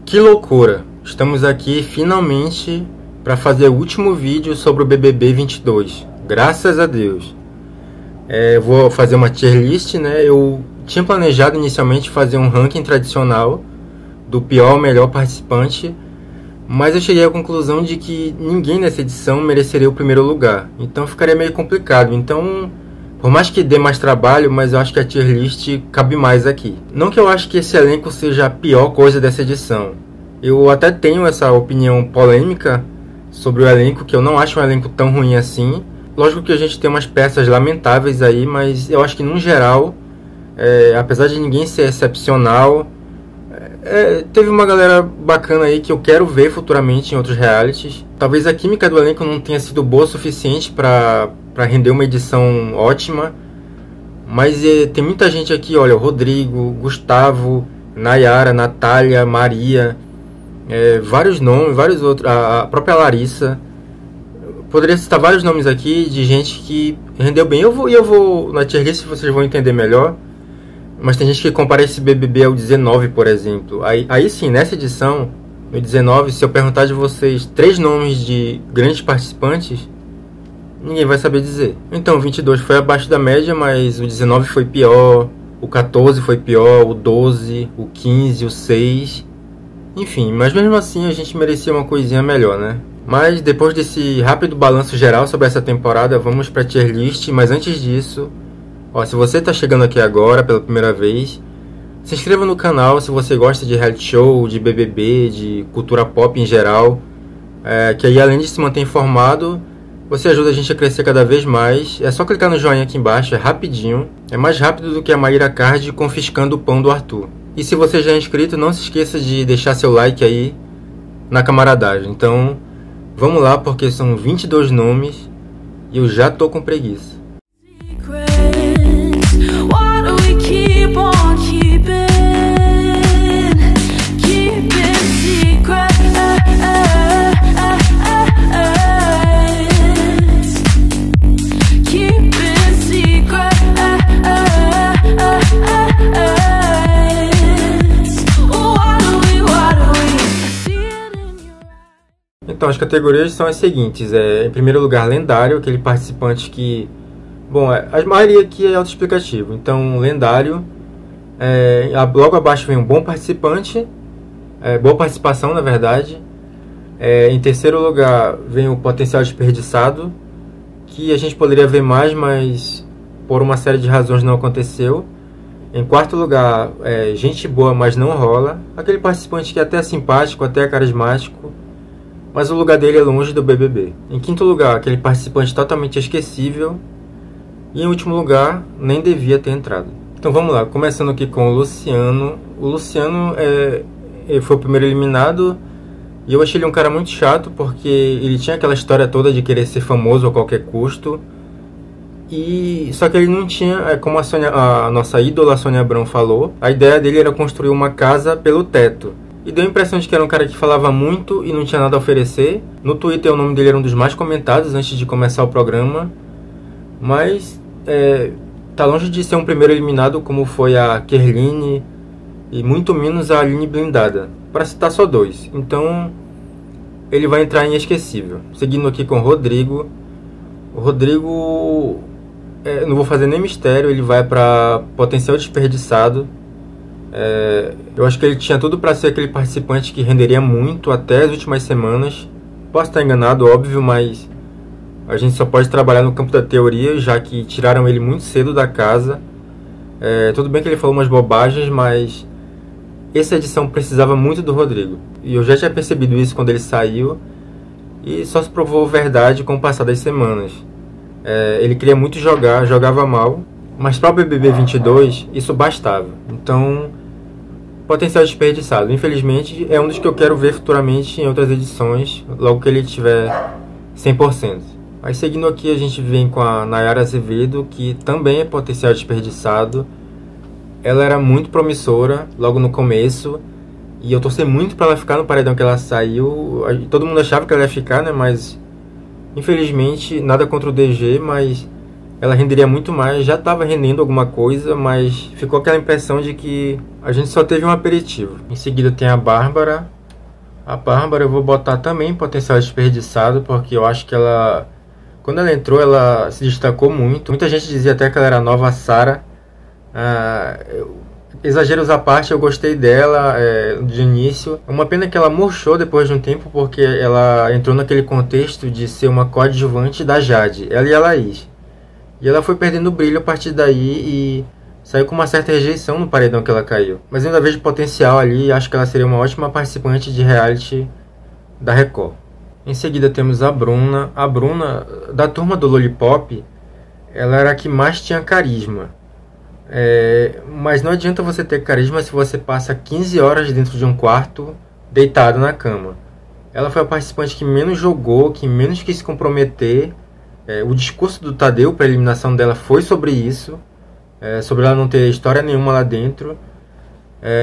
Que loucura! Estamos aqui finalmente para fazer o último vídeo sobre o BBB 22. Graças a Deus. Vou fazer uma tier list, né? Eu tinha planejado inicialmente fazer um ranking tradicional do pior ao melhor participante, mas eu cheguei à conclusão de que ninguém nessa edição mereceria o primeiro lugar. Então ficaria meio complicado. Então, por mais que dê mais trabalho, mas eu acho que a tier list cabe mais aqui. Não que eu acho que esse elenco seja a pior coisa dessa edição. Eu até tenho essa opinião polêmica sobre o elenco, que eu não acho um elenco tão ruim assim. Lógico que a gente tem umas peças lamentáveis aí, mas eu acho que no geral, apesar de ninguém ser excepcional, teve uma galera bacana aí que eu quero ver futuramente em outros realities. Talvez a química do elenco não tenha sido boa o suficiente para render uma edição ótima, mas tem muita gente aqui, olha, o Rodrigo, Gustavo, Nayara, Natália, Maria, vários nomes, vários outros, a própria Larissa. Poderia citar vários nomes aqui de gente que rendeu bem. Eu vou na tier list, vocês vão entender melhor. Mas tem gente que compara esse BBB ao 19, por exemplo. Aí sim, nessa edição, no 19, se eu perguntar de vocês 3 nomes de grandes participantes, ninguém vai saber dizer. Então, o 22 foi abaixo da média, mas o 19 foi pior, o 14 foi pior, o 12, o 15, o 6... Enfim, mas mesmo assim a gente merecia uma coisinha melhor, né? Mas depois desse rápido balanço geral sobre essa temporada, vamos para a tier list. Mas antes disso, se você está chegando aqui agora pela primeira vez, se inscreva no canal se você gosta de reality show, de BBB, de cultura pop em geral, que aí além de se manter informado, você ajuda a gente a crescer cada vez mais. É só clicar no joinha aqui embaixo, é rapidinho, é mais rápido do que a Mayra Card confiscando o pão do Arthur. E se você já é inscrito, não se esqueça de deixar seu like aí na camaradagem. Então, vamos lá, porque são 22 nomes e eu já tô com preguiça. Então, as categorias são as seguintes. Em primeiro lugar, lendário, aquele participante que... Bom, a maioria aqui é autoexplicativo. Então, lendário. Logo abaixo vem um bom participante. Boa participação, na verdade. Em terceiro lugar, vem o potencial desperdiçado, que a gente poderia ver mais, mas por uma série de razões não aconteceu. Em quarto lugar, gente boa, mas não rola. Aquele participante que é até simpático, até carismático, mas o lugar dele é longe do BBB. Em quinto lugar, aquele participante totalmente esquecível. E em último lugar, nem devia ter entrado. Então vamos lá, começando aqui com o Luciano. O Luciano foi o primeiro eliminado. E eu achei ele um cara muito chato, porque ele tinha aquela história toda de querer ser famoso a qualquer custo. Só que ele não tinha, como a nossa ídola Sônia Abrão falou, a ideia dele era construir uma casa pelo teto. E deu a impressão de que era um cara que falava muito e não tinha nada a oferecer. No Twitter o nome dele era um dos mais comentados antes de começar o programa. Mas tá longe de ser um primeiro eliminado como foi a Kerline e muito menos a Aline Blindada, para citar só 2. Então ele vai entrar em esquecível. Seguindo aqui com o Rodrigo. O Rodrigo, não vou fazer nem mistério, ele vai para potencial desperdiçado. Eu acho que ele tinha tudo para ser aquele participante que renderia muito até as últimas semanas. Posso estar enganado, óbvio, mas a gente só pode trabalhar no campo da teoria, já que tiraram ele muito cedo da casa. Tudo bem que ele falou umas bobagens, mas essa edição precisava muito do Rodrigo. E eu já tinha percebido isso quando ele saiu, e só se provou verdade com o passar das semanas. Ele queria muito jogar, jogava mal, mas para o BBB 22 isso bastava. Então, potencial desperdiçado. Infelizmente, é um dos que eu quero ver futuramente em outras edições, logo que ele tiver 100%. Aí, seguindo aqui, a gente vem com a Nayara Azevedo, que também é potencial desperdiçado. Ela era muito promissora logo no começo, e eu torci muito para ela ficar no paredão que ela saiu. Todo mundo achava que ela ia ficar, né? Mas, infelizmente, nada contra o DG, mas ela renderia muito mais, já estava rendendo alguma coisa, mas ficou aquela impressão de que a gente só teve um aperitivo. Em seguida tem a Bárbara, A Bárbara eu vou botar também potencial desperdiçado, porque eu acho que ela, quando ela entrou, ela se destacou muito. Muita gente dizia até que ela era a nova Sarah. Exageros à parte, eu gostei dela de início. É uma pena que ela murchou depois de um tempo, porque ela entrou naquele contexto de ser uma coadjuvante da Jade, ela e a Laís. E ela foi perdendo brilho a partir daí e saiu com uma certa rejeição no paredão que ela caiu. Mas eu ainda vejo potencial ali e acho que ela seria uma ótima participante de reality da Record. Em seguida temos a Bruna. A Bruna, da turma do Lollipop, ela era a que mais tinha carisma. Mas não adianta você ter carisma se você passa 15 horas dentro de um quarto deitado na cama. Ela foi a participante que menos jogou, que menos quis se comprometer. O discurso do Tadeu para a eliminação dela foi sobre isso, sobre ela não ter história nenhuma lá dentro.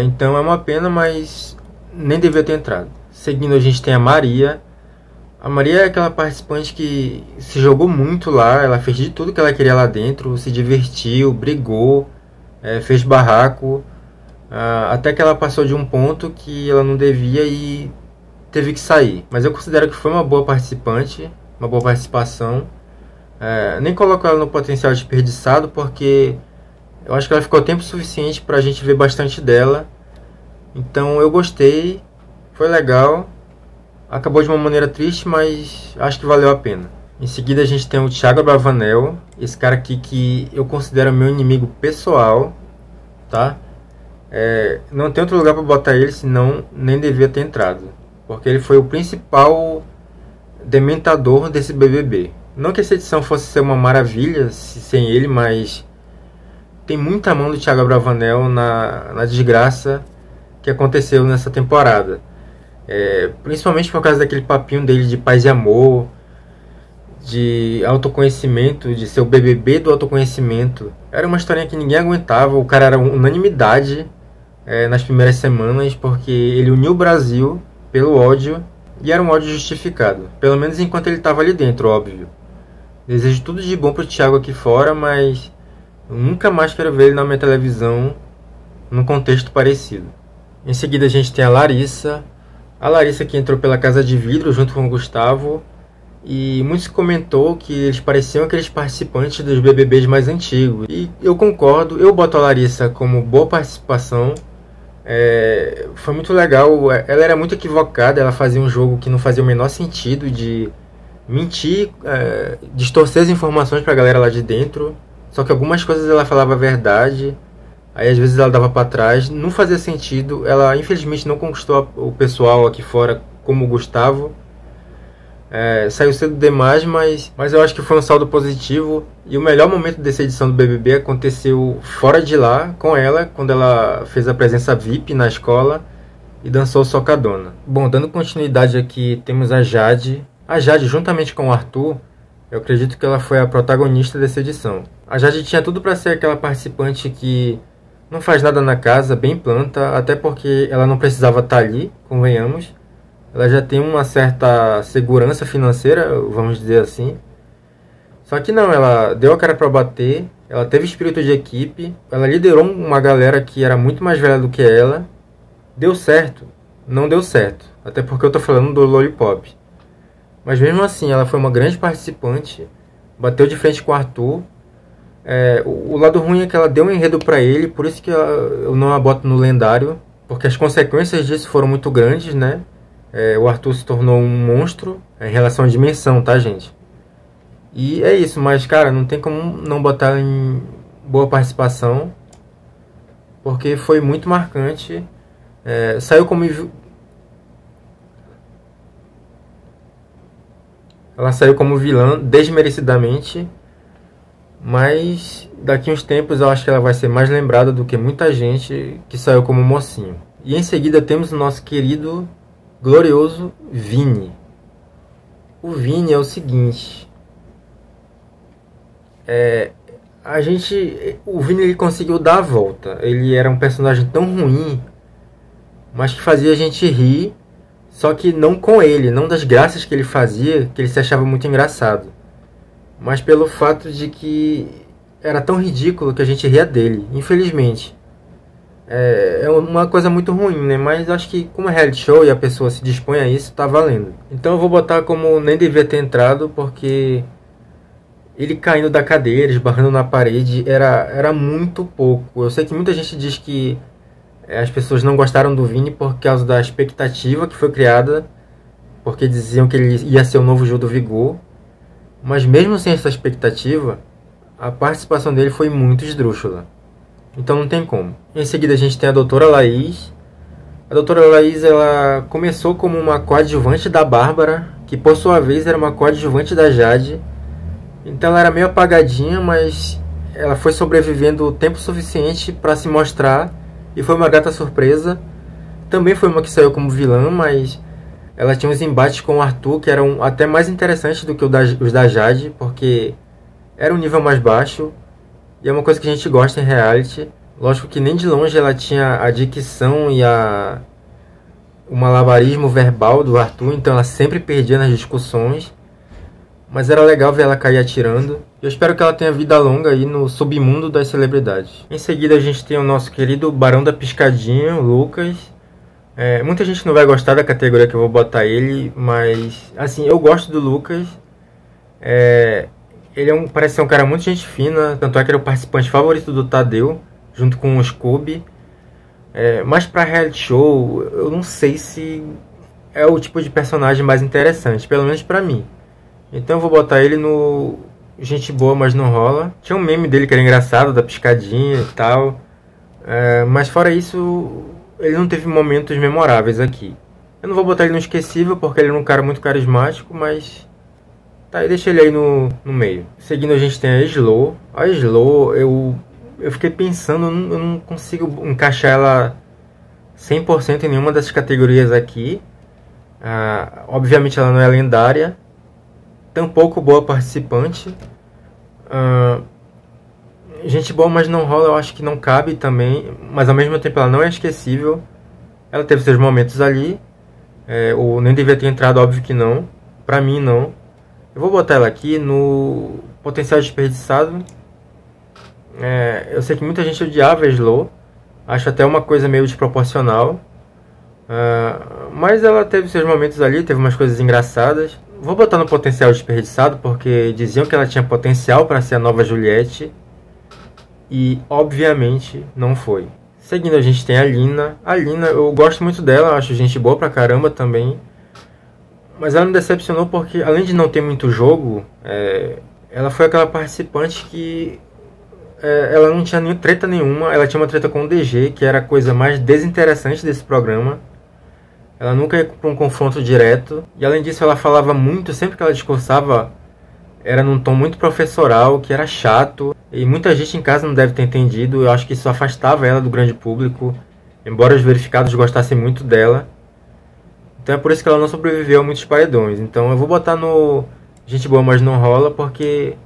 Então é uma pena, mas nem devia ter entrado. Seguindo, a gente tem a Maria. A Maria é aquela participante que se jogou muito lá, ela fez de tudo que ela queria lá dentro, se divertiu, brigou, fez barraco, até que ela passou de um ponto que ela não devia e teve que sair. Mas eu considero que foi uma boa participante, uma boa participação. Nem coloco ela no potencial desperdiçado, porque eu acho que ela ficou tempo suficiente para a gente ver bastante dela. Então eu gostei, foi legal. Acabou de uma maneira triste, mas acho que valeu a pena. Em seguida a gente tem o Thiago Abravanel, esse cara aqui que eu considero meu inimigo pessoal, tá? Não tem outro lugar para botar ele, senão nem devia ter entrado, porque ele foi o principal dementador desse BBB. Não que essa edição fosse ser uma maravilha sem ele, mas tem muita mão do Thiago Abravanel na desgraça que aconteceu nessa temporada. Principalmente por causa daquele papinho dele de paz e amor, de autoconhecimento, de ser o BBB do autoconhecimento. Era uma historinha que ninguém aguentava, o cara era unanimidade nas primeiras semanas, porque ele uniu o Brasil pelo ódio, e era um ódio justificado, pelo menos enquanto ele estava ali dentro, óbvio. Desejo tudo de bom pro Thiago aqui fora, mas eu nunca mais quero ver ele na minha televisão num contexto parecido. Em seguida a gente tem a Larissa. A Larissa que entrou pela Casa de Vidro junto com o Gustavo. E muito se comentou que eles pareciam aqueles participantes dos BBBs mais antigos. E eu concordo, eu boto a Larissa como boa participação. Foi muito legal, ela era muito equivocada, ela fazia um jogo que não fazia o menor sentido, de mentir, distorcer as informações pra galera lá de dentro. Só que algumas coisas ela falava a verdade, aí às vezes ela dava pra trás, não fazia sentido. Ela infelizmente não conquistou o pessoal aqui fora como o Gustavo. Saiu cedo demais, mas eu acho que foi um saldo positivo. E o melhor momento dessa edição do BBB aconteceu fora de lá, com ela, quando ela fez a presença VIP na escola e dançou Socadona. Bom, dando continuidade aqui, temos a Jade. A Jade, juntamente com o Arthur, eu acredito que ela foi a protagonista dessa edição. A Jade tinha tudo para ser aquela participante que não faz nada na casa, bem planta, até porque ela não precisava estar ali, convenhamos. Ela já tem uma certa segurança financeira, vamos dizer assim. Só que não, ela deu a cara para bater, ela teve espírito de equipe, ela liderou uma galera que era muito mais velha do que ela. Deu certo? Não deu certo, até porque eu tô falando do Lollipop. Mas mesmo assim, ela foi uma grande participante, bateu de frente com o Arthur. O lado ruim é que ela deu um enredo para ele, por isso que eu não a boto no lendário, porque as consequências disso foram muito grandes, né? O Arthur se tornou um monstro em relação à dimensão, tá, gente? E é isso, mas, cara, não tem como não botar ela em boa participação, porque foi muito marcante. Saiu como... Ela saiu como vilã desmerecidamente, mas daqui uns tempos eu acho que ela vai ser mais lembrada do que muita gente que saiu como mocinho. E em seguida temos o nosso querido, glorioso Vini. O Vini é o seguinte, o Vini ele conseguiu dar a volta. Ele era um personagem tão ruim, mas que fazia a gente rir, só que não com ele, não das graças que ele fazia, que ele se achava muito engraçado, mas pelo fato de que era tão ridículo que a gente ria dele, infelizmente. é uma coisa muito ruim, né? Mas acho que como é reality show e a pessoa se dispõe a isso, tá valendo. Então eu vou botar como nem devia ter entrado, porque ele caindo da cadeira, esbarrando na parede, era muito pouco. Eu sei que muita gente diz que as pessoas não gostaram do Vini por causa da expectativa que foi criada, porque diziam que ele ia ser o novo Gil do Vigor. Mas mesmo sem essa expectativa, a participação dele foi muito esdrúxula. Então não tem como. Em seguida a gente tem a doutora Laís. A doutora Laís, ela começou como uma coadjuvante da Bárbara, que por sua vez era uma coadjuvante da Jade. Então ela era meio apagadinha, mas ela foi sobrevivendo o tempo suficiente para se mostrar e foi uma grata surpresa. Também foi uma que saiu como vilã, mas ela tinha uns embates com o Arthur que eram até mais interessantes do que os da Jade, porque era um nível mais baixo. E é uma coisa que a gente gosta em reality. Lógico que nem de longe ela tinha a dicção e o malabarismo verbal do Arthur, então ela sempre perdia nas discussões. Mas era legal ver ela cair atirando. Eu espero que ela tenha vida longa aí no submundo das celebridades. Em seguida a gente tem o nosso querido Barão da Piscadinha, o Lucas. Muita gente não vai gostar da categoria que eu vou botar ele, mas assim, eu gosto do Lucas. Ele parece ser um cara muito gente fina, tanto é que era o participante favorito do Tadeu, junto com o Scooby. Mas pra reality show, eu não sei se é o tipo de personagem mais interessante, pelo menos pra mim. Então eu vou botar ele no gente boa, mas não rola. Tinha um meme dele que era engraçado, da piscadinha e tal. Mas fora isso, ele não teve momentos memoráveis aqui. Eu não vou botar ele no esquecível, porque ele é um cara muito carismático, mas tá, deixa ele aí no meio. Seguindo a gente tem a Slow. A Slow, eu fiquei pensando, eu não consigo encaixar ela 100% em nenhuma dessas categorias aqui. Obviamente ela não é lendária, tampouco boa participante. Gente boa, mas não rola, eu acho que não cabe também. Mas ao mesmo tempo ela não é esquecível. Ela teve seus momentos ali. Ou nem devia ter entrado, óbvio que não. Pra mim não. Eu vou botar ela aqui no potencial desperdiçado. Eu sei que muita gente odiava a Slow. Acho até uma coisa meio desproporcional. Mas ela teve seus momentos ali, teve umas coisas engraçadas. Vou botar no potencial desperdiçado, porque diziam que ela tinha potencial para ser a nova Juliette. E obviamente não foi. Seguindo a gente tem a Lina. A Lina, eu gosto muito dela, acho gente boa pra caramba também. Mas ela me decepcionou porque, além de não ter muito jogo, ela foi aquela participante que ela não tinha nem treta nenhuma. Ela tinha uma treta com o DG, que era a coisa mais desinteressante desse programa. Ela nunca ia para um confronto direto. E além disso, ela falava muito, sempre que ela discursava, era num tom muito professoral, que era chato. E muita gente em casa não deve ter entendido. Eu acho que isso afastava ela do grande público, embora os verificados gostassem muito dela. Então é por isso que ela não sobreviveu a muitos paredões. Então eu vou botar no gente boa, mas não rola, porque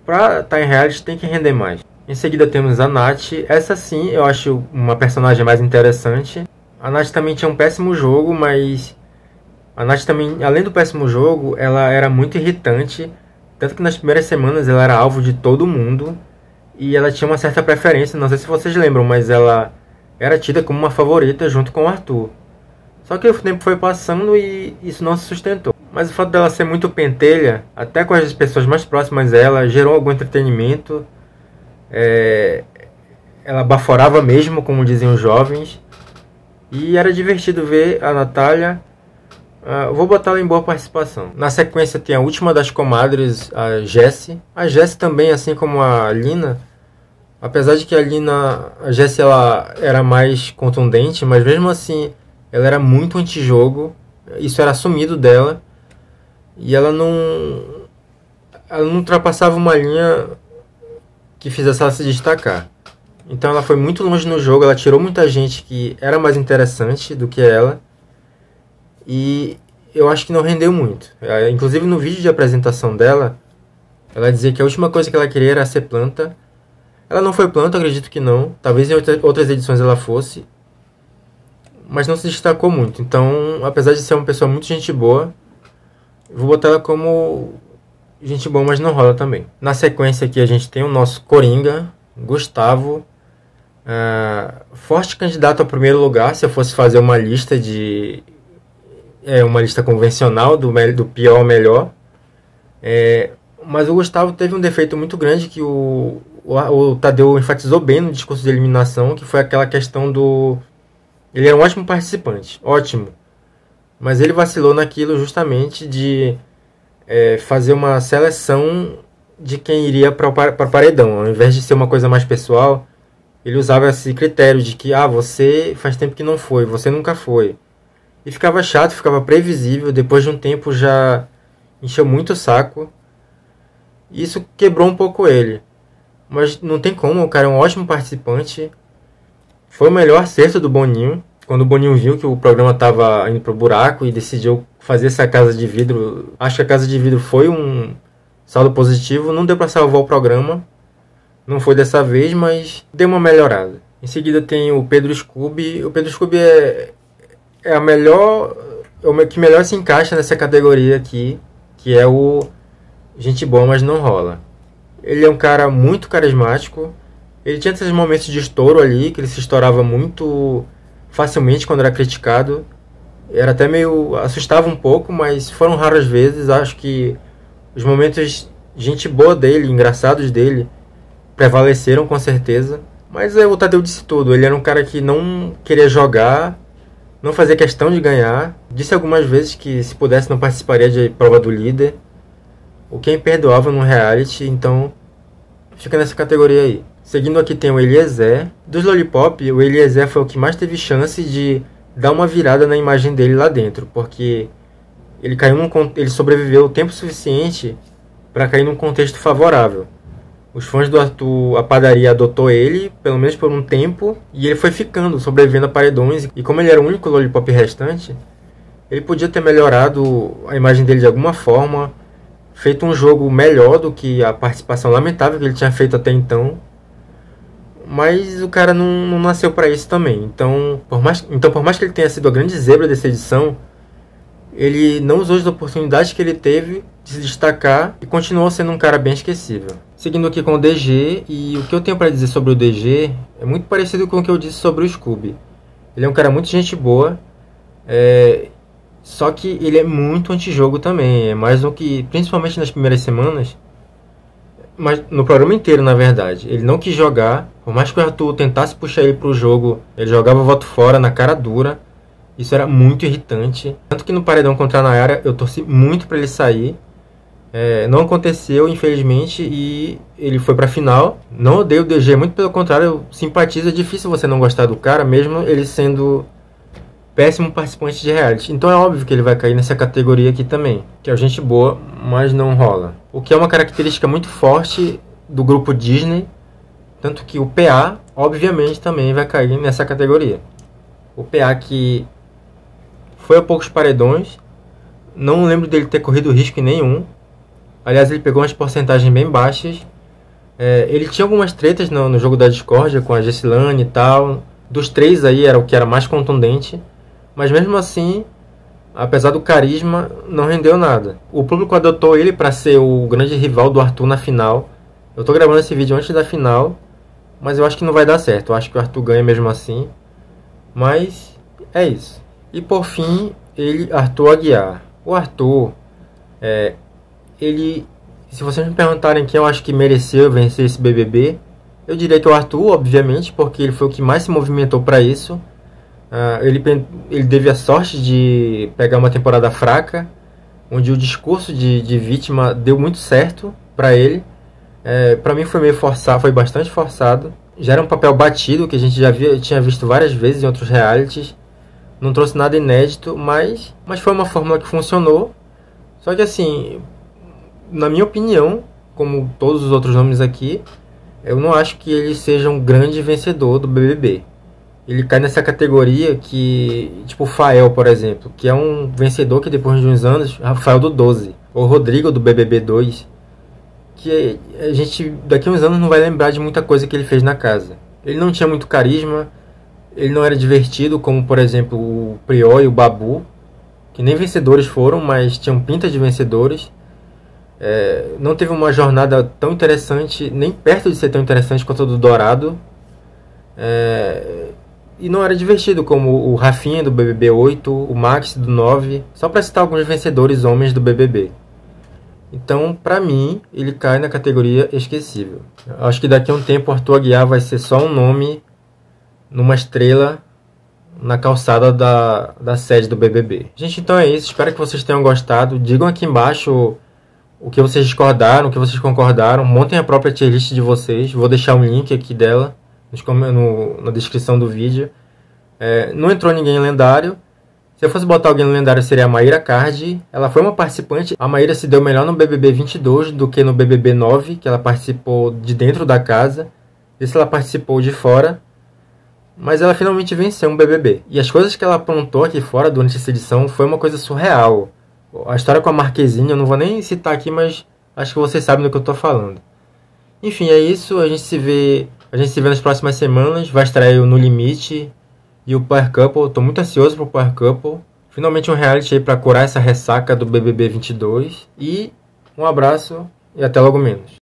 pra estar em reality tem que render mais. Em seguida temos a Nath. Essa sim eu acho uma personagem mais interessante. A Nath também tinha um péssimo jogo, mas a Nath também, além do péssimo jogo, ela era muito irritante. Tanto que nas primeiras semanas ela era alvo de todo mundo. E ela tinha uma certa preferência, não sei se vocês lembram, mas ela era tida como uma favorita junto com o Arthur. Só que o tempo foi passando e isso não se sustentou. Mas o fato dela ser muito pentelha, até com as pessoas mais próximas dela, gerou algum entretenimento. Ela baforava mesmo, como diziam os jovens. E era divertido ver a Natália. Vou botar ela em boa participação. Na sequência tem a última das comadres, a Jessie. A Jessie também, assim como a Lina. Apesar de que a Jessie ela era mais contundente, mas mesmo assim ela era muito antijogo. Isso era assumido dela. E ela não ultrapassava uma linha que fizesse ela se destacar. Então ela foi muito longe no jogo, ela tirou muita gente que era mais interessante do que ela. E eu acho que não rendeu muito. Inclusive no vídeo de apresentação dela, ela dizia que a última coisa que ela queria era ser planta. Ela não foi planta, acredito que não. Talvez em outras edições ela fosse. Mas não se destacou muito. Então, apesar de ser uma pessoa muito gente boa, vou botar ela como gente boa, mas não rola também. Na sequência aqui a gente tem o nosso Coringa, Gustavo. Forte candidato ao primeiro lugar, se eu fosse fazer uma lista uma lista convencional do pior ao melhor. Mas o Gustavo teve um defeito muito grande que o Tadeu enfatizou bem no discurso de eliminação, que foi aquela questão do... Ele era um ótimo participante, ótimo. Mas ele vacilou naquilo justamente de fazer uma seleção de quem iria para o paredão. Ao invés de ser uma coisa mais pessoal, ele usava esse critério de que você faz tempo que não foi, você nunca foi. E ficava chato, ficava previsível, depois de um tempo já encheu muito o saco. Isso quebrou um pouco ele. Mas não tem como, o cara é um ótimo participante. Foi o melhor acerto do Boninho. Quando o Boninho viu que o programa estava indo pro buraco e decidiu fazer essa Casa de Vidro. Acho que a Casa de Vidro foi um saldo positivo. Não deu para salvar o programa. Não foi dessa vez, mas deu uma melhorada. Em seguida tem o Pedro Scooby. O Pedro Scooby é o que melhor se encaixa nessa categoria aqui, que é o gente boa, mas não rola. Ele é um cara muito carismático. Ele tinha esses momentos de estouro ali, que ele se estourava muito facilmente quando era criticado. Era até meio... assustava um pouco, mas foram raras vezes. Acho que os momentos gente boa dele, engraçados dele, prevaleceram com certeza. Mas o Tadeu disse tudo. Ele era um cara que não queria jogar, não fazia questão de ganhar. Disse algumas vezes que se pudesse não participaria de prova do líder. O que é imperdoável no reality, então fica nessa categoria aí. Seguindo aqui tem o Eliezer. Dos Lollipop, o Eliezer foi o que mais teve chance de dar uma virada na imagem dele lá dentro, porque ele sobreviveu o tempo suficiente para cair num contexto favorável. Os fãs do Arthur, a padaria adotou ele, pelo menos por um tempo, e ele foi ficando, sobrevivendo a paredões, e como ele era o único Lollipop restante, ele podia ter melhorado a imagem dele de alguma forma, feito um jogo melhor do que a participação lamentável que ele tinha feito até então. Mas o cara não nasceu para isso também. Então, por mais que ele tenha sido a grande zebra dessa edição, ele não usou as oportunidades que ele teve de se destacar e continuou sendo um cara bem esquecível. Seguindo aqui com o DG, e o que eu tenho para dizer sobre o DG é muito parecido com o que eu disse sobre o Scooby. Ele é um cara muito gente boa, só que ele é muito antijogo também. É mais do que, principalmente nas primeiras semanas, mas no programa inteiro, na verdade. Ele não quis jogar, por mais que o Arthur tentasse puxar ele pro jogo, ele jogava voto fora na cara dura. Isso era muito irritante. Tanto que no paredão contra a Nayara eu torci muito para ele sair. Não aconteceu, infelizmente, e ele foi pra final. Não odeio o DG, muito pelo contrário, eu simpatizo. É difícil você não gostar do cara, mesmo ele sendo péssimo participante de reality. Então é óbvio que ele vai cair nessa categoria aqui também, que é gente boa, mas não rola. O que é uma característica muito forte do grupo Disney, tanto que o PA, obviamente, também vai cair nessa categoria. O PA que foi a poucos paredões, não lembro dele ter corrido risco em nenhum. Aliás, ele pegou umas porcentagens bem baixas. Ele tinha algumas tretas no jogo da discórdia com a Gessilane e tal. Dos três aí era o que era mais contundente. Mas mesmo assim, apesar do carisma, não rendeu nada. O público adotou ele para ser o grande rival do Arthur na final. Eu tô gravando esse vídeo antes da final, mas eu acho que não vai dar certo. Eu acho que o Arthur ganha mesmo assim. Mas é isso. E por fim, Arthur Aguiar. O Arthur, se vocês me perguntarem quem eu acho que mereceu vencer esse BBB, eu diria que o Arthur, obviamente, porque ele foi o que mais se movimentou para isso. Ele teve a sorte de pegar uma temporada fraca, onde o discurso de vítima deu muito certo para ele. Para mim foi meio forçado, foi bastante forçado. Já era um papel batido, que a gente tinha visto várias vezes em outros realities. Não trouxe nada inédito, mas foi uma fórmula que funcionou. Só que assim, na minha opinião, como todos os outros nomes aqui, eu não acho que ele seja um grande vencedor do BBB. Ele cai nessa categoria que, tipo o Fael, por exemplo, que é um vencedor que depois de uns anos, Rafael do 12, ou Rodrigo do BBB 2, que a gente daqui a uns anos não vai lembrar de muita coisa que ele fez na casa. Ele não tinha muito carisma, ele não era divertido, como por exemplo o Prior e o Babu, que nem vencedores foram, mas tinham pinta de vencedores. Não teve uma jornada tão interessante, nem perto de ser tão interessante quanto a do Dourado. E não era divertido, como o Rafinha do BBB 8, o Max do 9, só para citar alguns vencedores homens do BBB. Então, pra mim, ele cai na categoria esquecível. Eu acho que daqui a um tempo o Arthur Aguiar vai ser só um nome numa estrela na calçada da sede do BBB. Gente, então é isso. Espero que vocês tenham gostado. Digam aqui embaixo o que vocês discordaram, o que vocês concordaram. Montem a própria tier list de vocês. Vou deixar um link aqui dela na descrição do vídeo. Não entrou ninguém lendário. Se eu fosse botar alguém no lendário, seria a Maíra Card. Ela foi uma participante. A Maíra se deu melhor no BBB 22 do que no BBB 9, que ela participou de dentro da casa. Esse ela participou de fora. Mas ela finalmente venceu um BBB. E as coisas que ela aprontou aqui fora durante essa edição foi uma coisa surreal. A história com a Marquezine eu não vou nem citar aqui, mas acho que vocês sabem do que eu tô falando. Enfim, é isso. A gente se vê nas próximas semanas. Vai estrear o No Limite e o Power Couple. Tô muito ansioso pro Power Couple. Finalmente um reality aí pra curar essa ressaca do BBB 22. E um abraço e até logo menos.